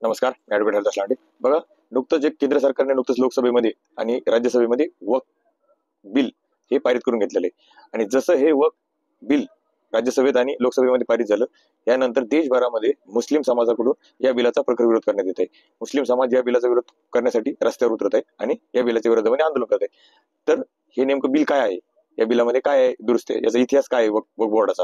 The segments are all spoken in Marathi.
नमस्कार, मी ॲडव्होकेट हरदास लांडे. बघा, नुकतंच जे केंद्र सरकारने नुकतंच लोकसभेमध्ये आणि राज्यसभेमध्ये वक्फ बिल हे पारित करून घेतलेलं आहे. आणि जसं हे वक्फ बिल राज्यसभेत आणि लोकसभेमध्ये पारित झालं, यानंतर देशभरामध्ये मुस्लिम समाजाकडून या बिलाचा प्रखर विरोध करण्यात येत आहे. मुस्लिम समाज या बिलाचा विरोध करण्यासाठी रस्त्यावर उतरत आहे आणि या बिलाच्या विरोधामध्ये आंदोलन करत आहे. तर हे नेमकं बिल काय आहे, या बिलामध्ये काय आहे दुरुस्ती, याचा इतिहास काय आहे वक्फ बोर्डाचा,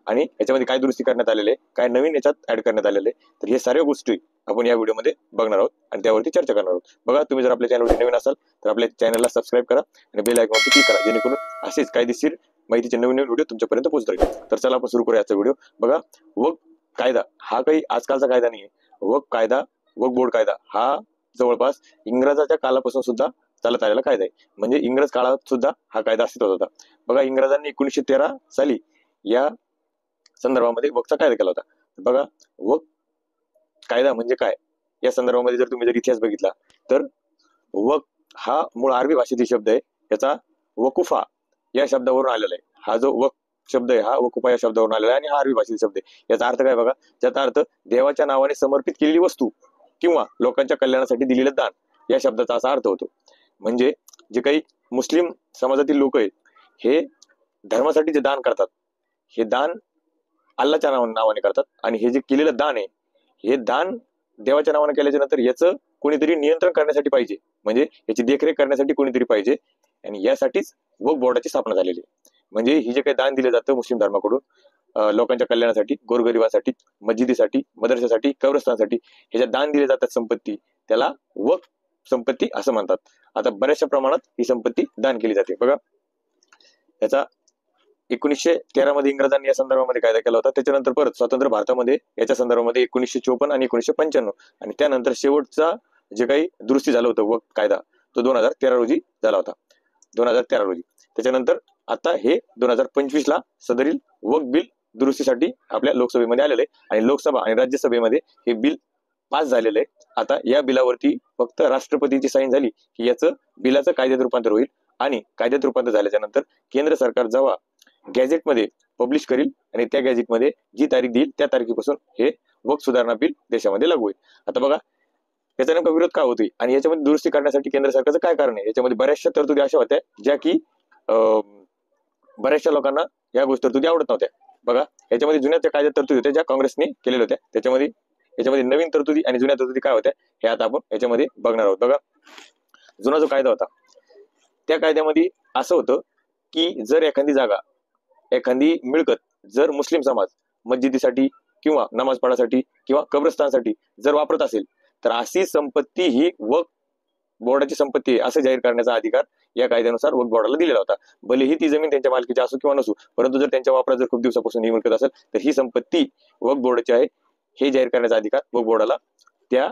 आणि याच्यामध्ये काय दुरुस्ती करण्यात आलेली आहे, काय नवीन याच्यात ऍड करण्यात आलेले आहे, तर हे सर्व गोष्टी आपण या व्हिडिओमध्ये बघणार आहोत आणि त्यावरती चर्चा करणार आहोत. बघा, तुम्ही जर आपल्या चॅनलवरती नवीन असाल तर आपल्या चॅनलला सबस्क्राईब करा आणि बेल आयकॉनवरती क्लिक करा, जेणेकरून असेच कायदेशीर माहितीचे नवीन नवीन व्हिडिओ तुमच्यापर्यंत पोहोचत राहील. तर चला आपण सुरू करूया आजचा व्हिडिओ. बघा, वक्फ कायदा हा काही आजकालचा कायदा नाही आहे. वक्फ बोर्ड कायदा हा जवळपास इंग्रजाच्या काळापासून सुद्धा चालत आलेला कायदा आहे. म्हणजे इंग्रज काळात सुद्धा हा कायदा अस्तित्वात होता. बघा, इंग्रजांनी 1913 साली या संदर्भामध्ये वक्फचा कायदा केला होता. बघा, वक्फ कायदा म्हणजे काय या संदर्भामध्ये जर इतिहास बघितला तर वक्फ हा मूळ अरबी भाषेतील शब्द आहे. याचा वकुफा या शब्दावरून आलेला आहे. हा जो वक्फ शब्द आहे हा वकुफा या शब्दावरून आलेला आहे आणि हा अरबी भाषेतील शब्द आहे. याचा अर्थ काय बघा, ज्याचा अर्थ देवाच्या नावाने समर्पित केलेली वस्तू किंवा लोकांच्या कल्याणासाठी दिलेलं दान या शब्दाचा असा अर्थ होतो. म्हणजे जे काही मुस्लिम समाजातील लोक आहेत हे धर्मासाठी जे दान करतात, हे दान अल्लाच्या नावाने करतात आणि हे जे केलेलं दान आहे हे दान देवाच्या नावाने केल्याच्या नंतर याचं कोणीतरी नियंत्रण करण्यासाठी पाहिजे, म्हणजे याची देखरेख करण्यासाठी कोणीतरी पाहिजे, आणि यासाठीच वक्फ बोर्डाची स्थापना झालेली आहे. म्हणजे ही जे काही दान दिलं जातं मुस्लिम धर्माकडून लोकांच्या कल्याणासाठी, गोरगरिबासाठी, मस्जिदीसाठी, मदरशासाठी, कब्रस्तानसाठी, हे जे दान दिले जातात संपत्ती, त्याला वक्फ संपत्ती असं म्हणतात. आता बऱ्याचशा प्रमाणात ही संपत्ती दान केली जाते. बघा, याचा 1913 मध्ये इंग्रजांनी या संदर्भामध्ये कायदा केला होता. त्याच्यानंतर परत स्वतंत्र भारतामध्ये याच्या संदर्भामध्ये 1954 आणि 1995 आणि त्यानंतर शेवटचा जे काही दुरुस्ती झालं होतं वक्फ कायदा तो 2013 रोजी झाला होता. 2013 रोजी. त्याच्यानंतर आता हे 2025 ला सदरील वक्फ बिल दुरुस्तीसाठी आपल्या लोकसभेमध्ये आलेलं आहे आणि लोकसभा आणि राज्यसभेमध्ये हे बिल पास झालेलं आहे. आता या बिलावरती फक्त राष्ट्रपतीची साईन झाली की याचं बिलाचं कायद्यात रूपांतर होईल आणि कायद्यात रूपांतर झाल्याच्या नंतर केंद्र सरकार जेव्हा गॅझेटमध्ये पब्लिश करील आणि त्या गॅझेटमध्ये जी तारीख देईल त्या तारखेपासून हे वक्फ सुधारणा बिल देशामध्ये लागू होईल. आता बघा, याचा नेमका विरोध का होतोय आणि याच्यामध्ये दुरुस्ती करण्यासाठी केंद्र सरकारचं काय कारण आहे. याच्यामध्ये बऱ्याचशा तरतुदी अशा होत्या ज्या की बऱ्याचशा लोकांना या गोष्टी तरतुदी आवडत नव्हत्या. बघा, याच्यामध्ये जुन्या त्या कायद्यात तरतुदी होत्या ज्या काँग्रेसने केलेल्या होत्या. याच्यामध्ये नवीन तरतुदी आणि जुन्या तरतुदी काय होत्या हे आता आपण याच्यामध्ये बघणार आहोत. बघा, जुना जो कायदा होता त्या कायद्यामध्ये असं होतं की जर एखादी मिळकत जर मुस्लिम समाज मस्जिदीसाठी किंवा नमाज पढासाठी किंवा कब्रस्तानसाठी जर वापरत असेल तर अशी संपत्ती ही वक्फ बोर्डाची संपत्ती आहे असं जाहीर करण्याचा अधिकार या कायद्यानुसार वक्फ बोर्डाला दिलेला होता. भलेही ती जमीन त्यांच्या मालकीची असो किंवा नसो, परंतु जर त्यांच्या वापरात जर खूप दिवसापासून ही मिळकत असेल तर ही संपत्ती वक्फ बोर्डाची आहे हे जाहीर करण्याचा अधिकार वक्फ बोर्डाला त्या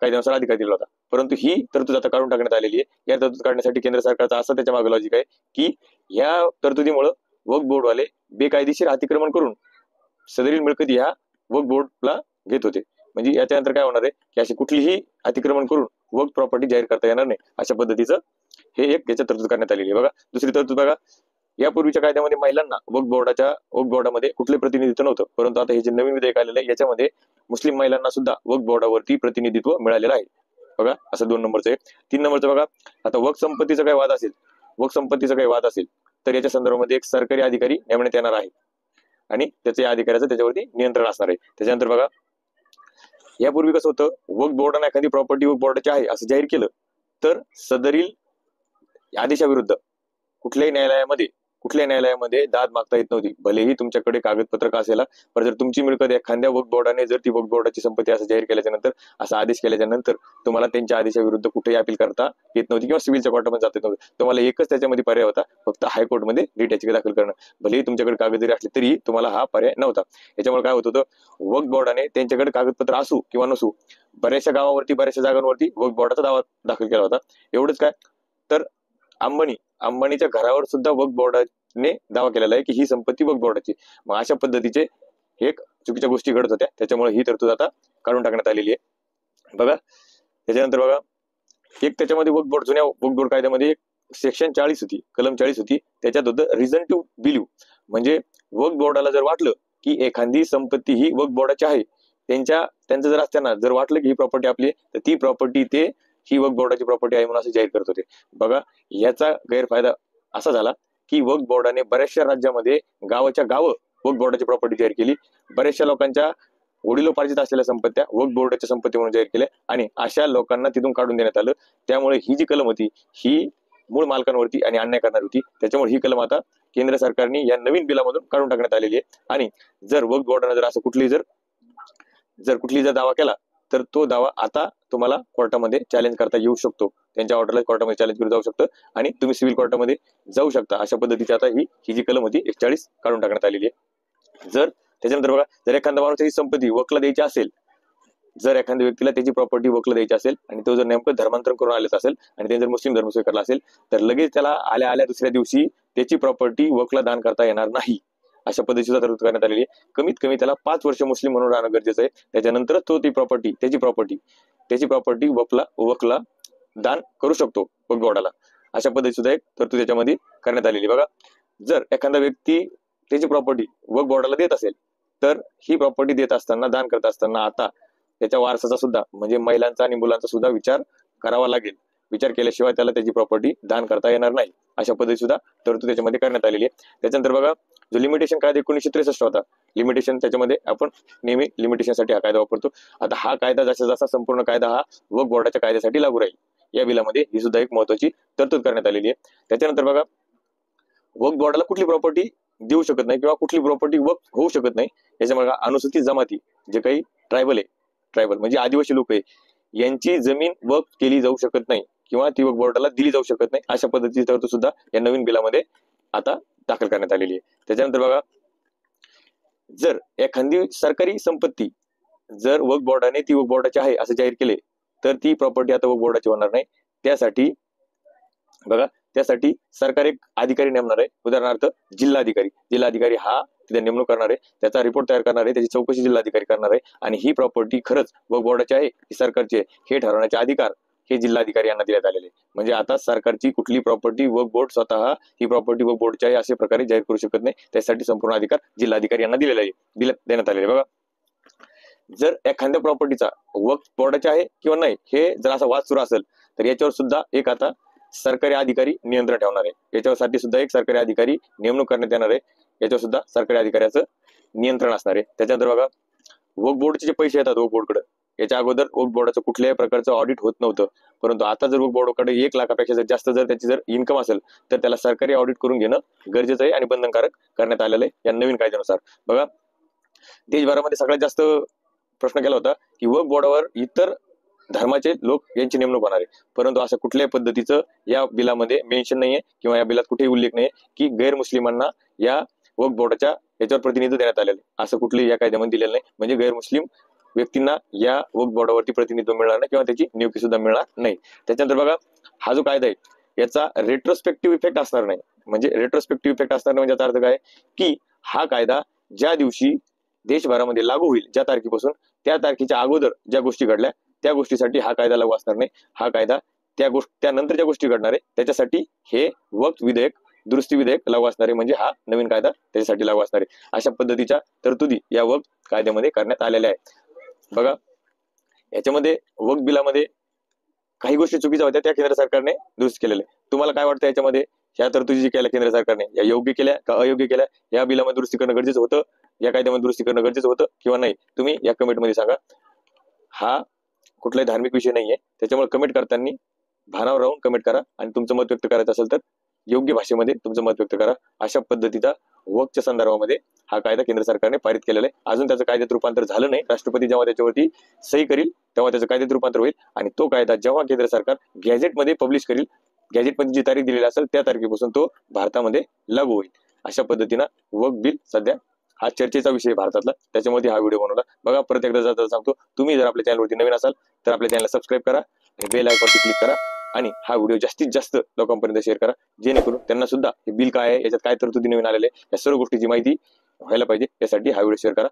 कायद्यानुसार अधिकार दिला होता. परंतु ही तरतूद आता काढून टाकण्यात आलेली आहे. या तरतूद काढण्यासाठी केंद्र सरकारचा असं त्याच्या मागे लॉजिक आहे की या तरतुदीमुळे वक्फ बोर्डवाले बेकायदेशीर अतिक्रमण करून सदरील मिळकती ह्या वक्फ बोर्डला घेत होते. म्हणजे याच्यानंतर काय होणार आहे की अशी कुठलीही अतिक्रमण करून वक्फ प्रॉपर्टी जाहीर करता येणार नाही, अशा पद्धतीचं हे एक याच्यात तरतूद करण्यात आलेली आहे. बघा, दुसरी तरतूद बघा, यापूर्वीच्या कायद्यामध्ये महिलांना वक्फ बोर्डामध्ये कुठले प्रतिनिधित्व नव्हतं, परंतु आता हे जे नवीन विधेयक आलेलं आहे याच्यामध्ये मुस्लिम महिलांना सुद्धा वक्फ बोर्डावरती प्रतिनिधित्व मिळालेलं आहे. बघा, असं 2 नंबरचं आहे. 3 नंबरचं बघा, आता वक्फ संपत्तीचा काही वाद असेल तर याच्या संदर्भामध्ये एक सरकारी अधिकारी नेमण्यात येणार आहे आणि त्याच्या अधिकाऱ्याचं त्याच्यावरती नियंत्रण असणार आहे. त्याच्यानंतर बघा, यापूर्वी कसं होतं, वक्फ बोर्डाने एखादी प्रॉपर्टी वक्फ बोर्डाची आहे असं जाहीर केलं तर सदरील आदेशाविरुद्ध कुठल्याही न्यायालयामध्ये दाद मागता येत नव्हती. भलेही तुमच्याकडे कागदपत्र असेल, पण जर तुमची मिळकत एखाद्या वक्फ बोर्डाने जर ती वक्फ बोर्डाची संपत्ती असं जाहीर केल्याच्या नंतर, असा आदेश केल्याच्या नंतर तुम्हाला त्यांच्या आदेशाविरुद्ध कुठेही अपील करता येत नव्हती किंवा सिव्हिलच्या कोर्टामध्ये जाता येत नव्हतं. तुम्हाला एकच त्याच्यामध्ये पर्याय होता, फक्त हायकोर्टमध्ये रिट याचिका दाखल करणं. भलेही तुमच्याकडे कागद जरी असले तरी तुम्हाला हा पर्याय नव्हता. याच्यामुळे काय होत होतं, वक्फ बोर्डाने त्यांच्याकडे कागदपत्र असू किंवा नसू बऱ्याचशा गावावरती, बऱ्याचशा जागांवरती वक्फ बोर्डाचा दावा दाखल केला होता. एवढंच काय तर अंबानीच्या घरावर सुद्धा वक्फ बोर्डाने दावा केलेला आहे की ही संपत्ती वक्फ बोर्डाची. मग अशा पद्धतीचे एक चुकीच्या गोष्टी घडत होत्या, त्याच्यामुळे ही तरतूद आता काढून टाकण्यात आलेली आहे. बघा, त्याच्यानंतर बघा, एक त्याच्यामध्ये जुन्या वक्फ बोर्ड कायद्यामध्ये एक सेक्शन 40 होती, कलम 40 होती. त्याच्यात होतं रिझन टू बिलीव्ह, म्हणजे वक्फ बोर्डाला जर वाटलं की एखादी संपत्ती ही वक्फ बोर्डाची आहे त्यांचं जर असताना जर वाटलं की ही प्रॉपर्टी आपली तर ती प्रॉपर्टी ते ही वक्फ बोर्डाची प्रॉपर्टी आहे म्हणून असं जाहीर करत होते. बघा, याचा गैरफायदा असा झाला की वक्फ बोर्डाने बऱ्याचशा राज्यामध्ये गावाच्या गावं वक्फ बोर्डाची प्रॉपर्टी जाहीर केली. बऱ्याचशा लोकांच्या वडिलोपार्जित असलेल्या संपत्त्या वक्फ बोर्डाच्या संपत्ती म्हणून जाहीर केल्या आणि अशा लोकांना तिथून काढून देण्यात आलं. त्यामुळे ही जी कलम होती ही मूळ मालकांवरती आणि अन्याय करणार होती. त्याच्यामुळे ही कलम आता केंद्र सरकारने या नवीन बिलामधून काढून टाकण्यात आलेली आहे. आणि जर वक्फ बोर्डाने जर असं कुठली जर दावा केला तर तो दावा आता तुम्हाला कोर्टामध्ये चॅलेंज करता येऊ शकतो. त्यांच्या ऑर्डरला कोर्टामध्ये चॅलेंज केलं जाऊ शकतं आणि तुम्ही सिव्हिल कोर्टामध्ये जाऊ शकता. अशा पद्धतीची आता ही जी कलम होती 41 काढून टाकण्यात आलेली आहे. त्याच्यानंतर बघा, जर एखादा माणूस त्याची संपत्ती वक्फला द्यायची असेल, जर एखाद्या व्यक्तीला त्याची प्रॉपर्टी वक्फला द्यायची असेल आणि तो जर नेमकं धर्मांतरण करून आलेला असेल आणि त्याने जर मुस्लिम धर्म स्वीकारला असेल तर लगेच त्याला आल्या दुसऱ्या दिवशी त्याची प्रॉपर्टी वक्फला दान करता येणार नाही. अशा पद्धतीची तरतूद करण्यात आलेली आहे. कमीत कमी त्याला 5 वर्ष मुस्लिम म्हणून राहणं गरजेचं आहे. त्याच्यानंतरच तो त्याची प्रॉपर्टी वक्फला दान करू शकतो वक्फ बोर्डाला. अशा पद्धती सुद्धा एक तरतूद त्याच्यामध्ये करण्यात आलेली. बघा, जर एखादा व्यक्ती त्याची प्रॉपर्टी वक्फ बोर्डाला देत असेल तर ही प्रॉपर्टी देत असताना, दान करत असताना आता त्याच्या वारसाचा सुद्धा म्हणजे महिलांचा आणि मुलांचा सुद्धा विचार करावा लागेल. विचार केल्याशिवाय त्याला त्याची प्रॉपर्टी दान करता येणार नाही. अशा पद्धती सुद्धा तरतूद त्याच्यामध्ये करण्यात आलेली आहे. त्याच्यानंतर बघा, जो लिमिटेशन कायदा 1963 होता, लिमिटेशन त्याच्यामध्ये आपण नेहमी लिमिटेशनसाठी हा कायदा वापरतो. आता हा कायदा जसा संपूर्ण कायदा हा वक्फ बोर्डाच्या कायद्यासाठी लागू राहील. या बिलामध्ये ही सुद्धा एक महत्वाची तरतूद करण्यात आलेली आहे. त्याच्यानंतर बघा, वक्फ बोर्डाला कुठली प्रॉपर्टी देऊ शकत नाही किंवा कुठली प्रॉपर्टी वक्फ होऊ शकत नाही. याच्यामुळे अनुसूचित जमाती, जे काही ट्रायबल म्हणजे आदिवासी लोक आहे, यांची जमीन वक्फ केली जाऊ शकत नाही किंवा ती वक्फ बोर्डाला दिली जाऊ शकत नाही. अशा पद्धतीची तरतूद सुद्धा या नवीन बिलामध्ये आता दाखल करण्यात आलेली आहे. त्याच्यानंतर बघा, जर एखादी सरकारी संपत्ती जर वक्फ बोर्डाने ती वक्फ बोर्डाची आहे असं जाहीर केले तर ती प्रॉपर्टी आता वक्फ बोर्डाची होणार नाही. त्यासाठी सरकार एक अधिकारी नेमणार आहे. उदाहरणार्थ जिल्हाधिकारी हा तिथे नेमणूक करणार आहे, त्याचा रिपोर्ट तयार करणार आहे, त्याची चौकशी जिल्हाधिकारी करणार आहे आणि ही प्रॉपर्टी खरंच वक्फ बोर्डाची आहे की सरकारची आहे हे ठरवण्याचे अधिकार हे जिल्हाधिकारी यांना देण्यात आलेले. म्हणजे आता सरकारची कुठली प्रॉपर्टी वक्फ बोर्ड स्वतः ही प्रॉपर्टी वक्फ बोर्डची आहे असे प्रकारे जाहीर करू शकत नाही. त्यासाठी संपूर्ण अधिकार जिल्हाधिकारी यांना देण्यात आलेले. बघा, जर एखाद्या प्रॉपर्टीचा वक्फ बोर्डाचे आहे किंवा नाही हे जर असा वाद सुरू असेल तर याच्यावर सुद्धा एक आता सरकारी अधिकारी नियंत्रण ठेवणार आहे. याच्यासाठी सुद्धा एक सरकारी अधिकारी नेमणूक करण्यात येणार आहे. याच्यावर सुद्धा सरकारी अधिकाऱ्याचं नियंत्रण असणार आहे. त्याच्यानंतर बघा, वक्फ बोर्डचे जे पैसे येतात वक्फ बोर्डकडे, याच्या अगोदर वक्फ बोर्डाचं कुठल्याही प्रकारचं ऑडिट होत नव्हतं. परंतु आता जर वक्फ बोर्डाकडे 1 लाखापेक्षा जर जास्त जर त्याची जर इन्कम असेल तर त्याला सरकारी ऑडिट करून घेणं गरजेचं आहे आणि बंधनकारक करण्यात आलेलं आहे या नवीन कायद्यानुसार. बघा, देशभरामध्ये सगळ्यात जास्त प्रश्न केला होता की वक्फ बोर्डावर इतर धर्माचे लोक यांची नेमणूक होणार आहे. परंतु असं कुठल्याही पद्धतीचं या बिलामध्ये मेन्शन नाहीये किंवा या बिलात कुठेही उल्लेख नाहीये की गैरमुस्लिमांना या वक्फ बोर्डाच्या याच्यावर प्रतिनिधित्व देण्यात आलेलं आहे. असं कुठलंही या कायद्यामध्ये दिलेलं नाही. म्हणजे गैरमुस्लिम व्यक्तींना या वक्फ बोर्डावरती प्रतिनिधित्व मिळणार नाही किंवा त्याची नियुक्ती सुद्धा मिळणार नाही. त्याच्यानंतर बघा, हा जो कायदा आहे याचा रेट्रोस्पेक्टिव्ह इफेक्ट असणार नाही. म्हणजे रेट्रोस्पेक्टिव्ह इफेक्ट असणार नाही म्हणजे याचा अर्थ काय की हा कायदा ज्या दिवशी देशभरामध्ये लागू होईल, ज्या तारखेपासून, त्या तारखेच्या अगोदर ज्या गोष्टी घडल्या त्या गोष्टीसाठी हा कायदा लागू असणार नाही. हा कायदा त्यानंतर ज्या गोष्टी घडणार आहे त्याच्यासाठी हे वक्फ विधेयक, दुरुस्ती विधेयक लागू असणार आहे. म्हणजे हा नवीन कायदा त्याच्यासाठी लागू असणार आहे. अशा पद्धतीच्या तरतुदी या वक्फ कायद्यामध्ये करण्यात आलेल्या आहेत. बघा, याच्यामध्ये वक्फ बिलामध्ये काही गोष्टी चुकीच्या होत्या, त्या केंद्र सरकारने दुरुस्त केलेल्या. तुम्हाला काय वाटतं याच्यामध्ये ह्या तरतुदी जी केल्या केंद्र सरकारने या योग्य केल्या का अयोग्य केल्या? या बिलामध्ये दुरुस्ती करणं गरजेचं होतं, या कायद्यामध्ये दुरुस्ती करणं गरजेचं होतं किंवा नाही? तुम्ही या कमेंटमध्ये सांगा. हा कुठलाही धार्मिक विषय नाहीये, त्याच्यामुळे कमेंट करताना भानावर राहून कमेंट करा आणि तुमचं मत व्यक्त करायचं असेल तर योग्य भाषेमध्ये तुमचं मत व्यक्त करा. अशा पद्धतीचा वक्फच्या संदर्भामध्ये हा कायदा केंद्र सरकारने पारित केलेला आहे. अजून त्याचं कायद्यात रूपांतर झालं नाही. राष्ट्रपती जेव्हा त्याच्यावरती सही करील तेव्हा त्याचं कायद्यात रूपांतर होईल आणि तो कायदा जेव्हा केंद्र सरकार गॅझेटमध्ये पब्लिश करील, गॅझेटमध्ये जी तारीख दिलेली असेल त्या तारखेपासून तो भारतामध्ये लागू होईल. अशा पद्धतीनं वक्फ बिल सध्या हा चर्चेचा विषय भारतातला, त्याच्यामध्ये हा व्हिडिओ बनवला. बघा, परत एकदा जाता सांगतो, तुम्ही जर आपल्या चॅनलवरती नवीन असाल तर आपल्या चॅनलला सबस्क्राईब करा आणि बेल आयकॉनवर क्लिक करा आणि हा व्हिडिओ जास्तीत जास्त लोकांपर्यंत शेअर करा, जेणेकरून त्यांना सुद्धा हे बिल काय आहे, याच्यात काय तरतुदी नवीन आलेले, या सर्व गोष्टीची माहिती व्हायला पाहिजे. यासाठी हा व्हिडिओ शेअर करा.